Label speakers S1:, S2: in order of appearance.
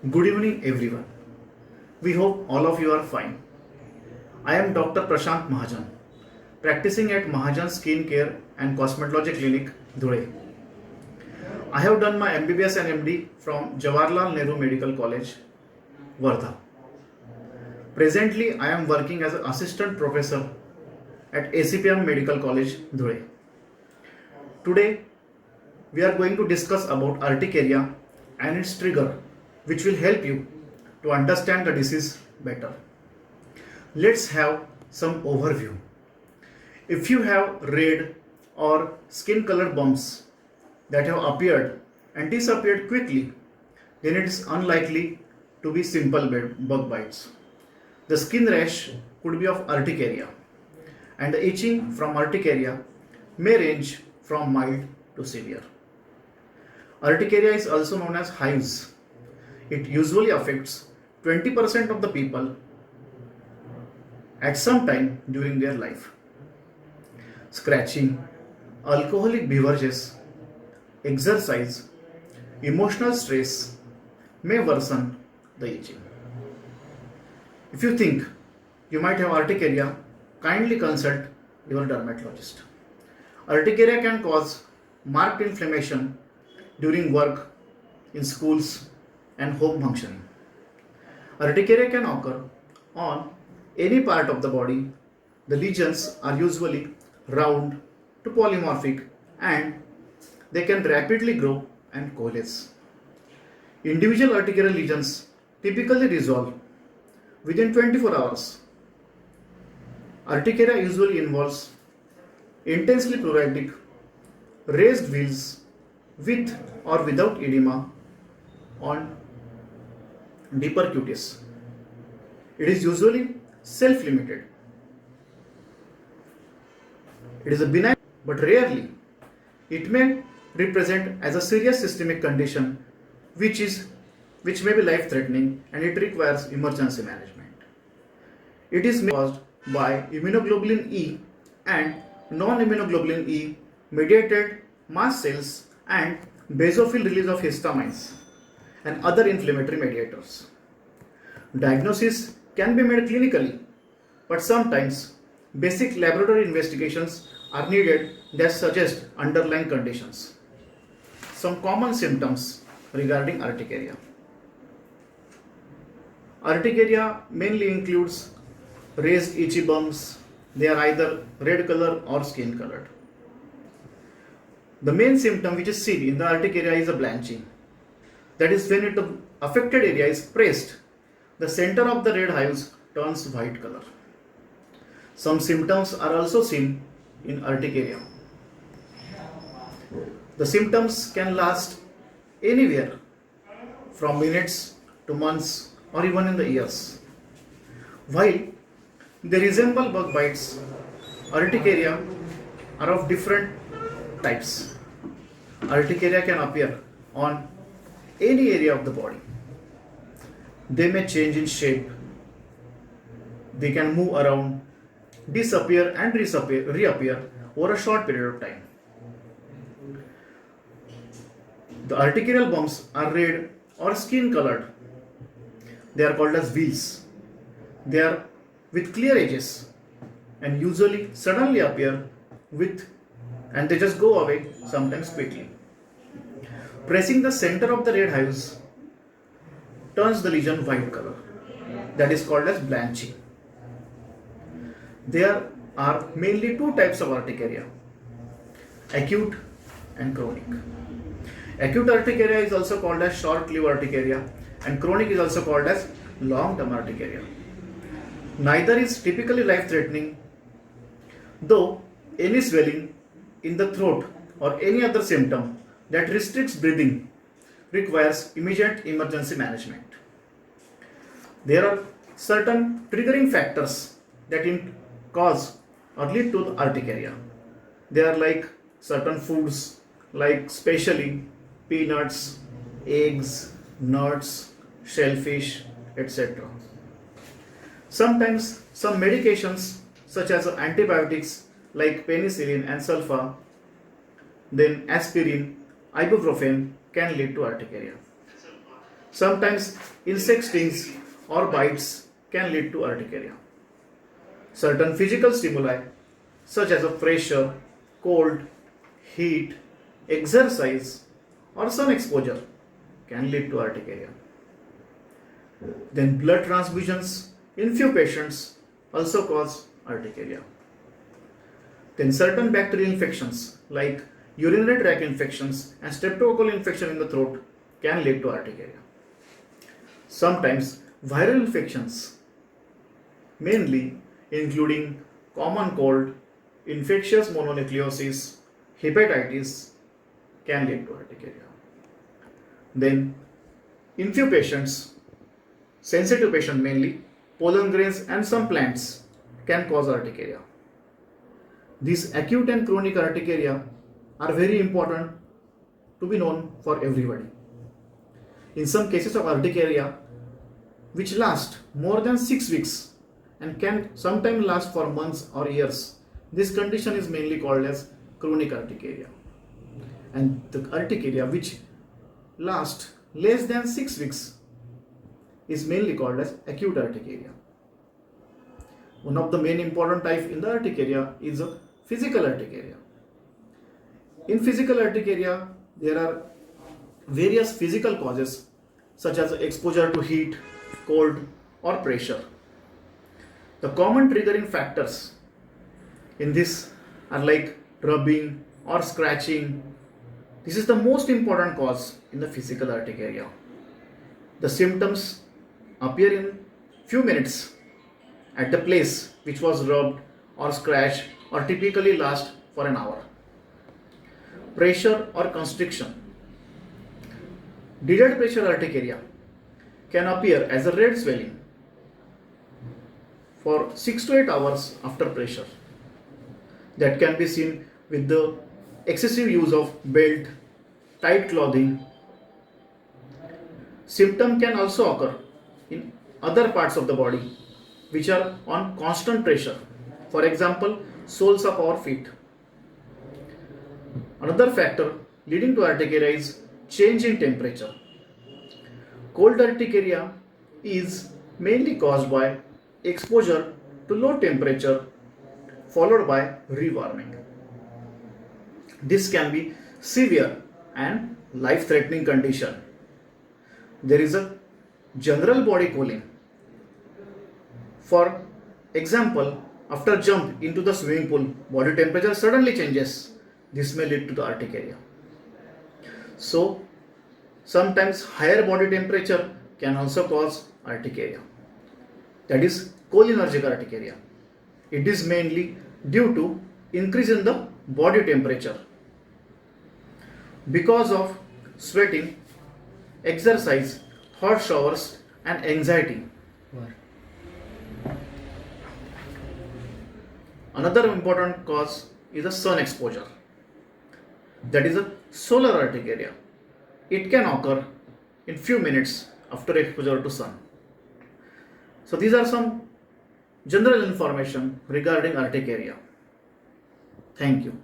S1: Good evening, everyone. We hope all of you are fine. I am Dr. Prashant Mahajan, practicing at Mahajan Skin Care and Cosmetology Clinic, Dhule. I have done my MBBS and MD from Jawaharlal Nehru Medical College, Wardha. Presently, I am working as an assistant professor at ACPM Medical College, Dhule. Today, we are going to discuss about urticaria and its trigger, which will help you to understand the disease better. Let's have some overview. If you have red or skin color bumps that have appeared and disappeared quickly, then it is unlikely to be simple bug bites. The skin rash could be of urticaria, and the itching from urticaria may range from mild to severe. Urticaria is also known as hives. It usually affects 20% of the people at some time during their life. Scratching, alcoholic beverages, exercise, emotional stress may worsen the itching. If you think you might have urticaria, kindly consult your dermatologist. Urticaria can cause marked inflammation during work, in schools, and home functioning. Urticaria can occur on any part of the body. The lesions are usually round to polymorphic and they can rapidly grow and coalesce. Individual urticarial lesions typically resolve within 24 hours. Urticaria usually involves intensely pruritic, raised wheals with or without edema on deeper cutis. It is usually self-limited. It is a benign, but rarely it may represent as a serious systemic condition which may be life-threatening and it requires emergency management. It is caused by immunoglobulin E and non-immunoglobulin E mediated mast cells and basophil release of histamines and other inflammatory mediators. Diagnosis can be made clinically, but sometimes basic laboratory investigations are needed that suggest underlying conditions. Some common symptoms regarding urticaria. Urticaria mainly includes raised itchy bumps. They are either red color or skin colored. The main symptom which is seen in the urticaria is a blanching. That is when the affected area is pressed, the center of the red hives turns white color. Some symptoms are also seen in urticaria. The symptoms can last anywhere from minutes to months or even in the years. While they resemble bug bites, urticaria are of different types. Urticaria can appear on any area of the body. They may change in shape. They can move around, disappear and reappear over a short period of time. The urticarial bumps are red or skin colored. They are called as wheals. They are with clear edges and usually suddenly appear and they just go away sometimes quickly. Pressing the center of the red hives turns the lesion white color. That is called as blanching. There are mainly two types of urticaria: acute and chronic. Acute urticaria is also called as short-lived urticaria and chronic is also called as long-term urticaria. Neither is typically life-threatening, though any swelling in the throat or any other symptom that restricts breathing requires immediate emergency management. There are certain triggering factors that cause or lead to the urticaria. They are like certain foods, like especially peanuts, eggs, nuts, shellfish, etc. Sometimes some medications such as antibiotics like penicillin and sulfa, then aspirin, ibuprofen can lead to urticaria. Sometimes insect stings or bites can lead to urticaria. Certain physical stimuli such as a pressure, cold, heat, exercise or sun exposure can lead to urticaria. Then blood transfusions in few patients also cause urticaria. Then certain bacterial infections like urinary tract infections and streptococcal infection in the throat can lead to urticaria. Sometimes viral infections, mainly including common cold, infectious mononucleosis, hepatitis, can lead to urticaria. Then in few patients, sensitive patients mainly, pollen grains and some plants can cause urticaria. These acute and chronic urticaria are very important to be known for everybody. In some cases of urticaria, which last more than 6 weeks and can sometimes last for months or years, this condition is mainly called as chronic urticaria. And the urticaria which last less than 6 weeks is mainly called as acute urticaria. One of the main important types in the urticaria is a physical urticaria. In physical urticaria, there are various physical causes such as exposure to heat, cold or pressure. The common triggering factors in this are like rubbing or scratching. This is the most important cause in the physical urticaria. The symptoms appear in few minutes at the place which was rubbed or scratched or typically last for an hour. Pressure or constriction. Delayed pressure urticaria can appear as a red swelling for 6 to 8 hours after pressure. That can be seen with the excessive use of belt, tight clothing. Symptom can also occur in other parts of the body which are on constant pressure. For example, soles of our feet. Another factor leading to urticaria is change in temperature. Cold urticaria is mainly caused by exposure to low temperature followed by rewarming. This can be severe and life-threatening condition. There is a general body cooling. For example, after jump into the swimming pool, body temperature suddenly changes. This may lead to the urticaria. So, sometimes higher body temperature can also cause urticaria. That is cholinergic urticaria. It is mainly due to increase in the body temperature because of sweating, exercise, hot showers and anxiety. Another important cause is the sun exposure. That is a solar urticaria. It can occur in few minutes after exposure to sun. So these are some general information regarding urticaria. Thank you.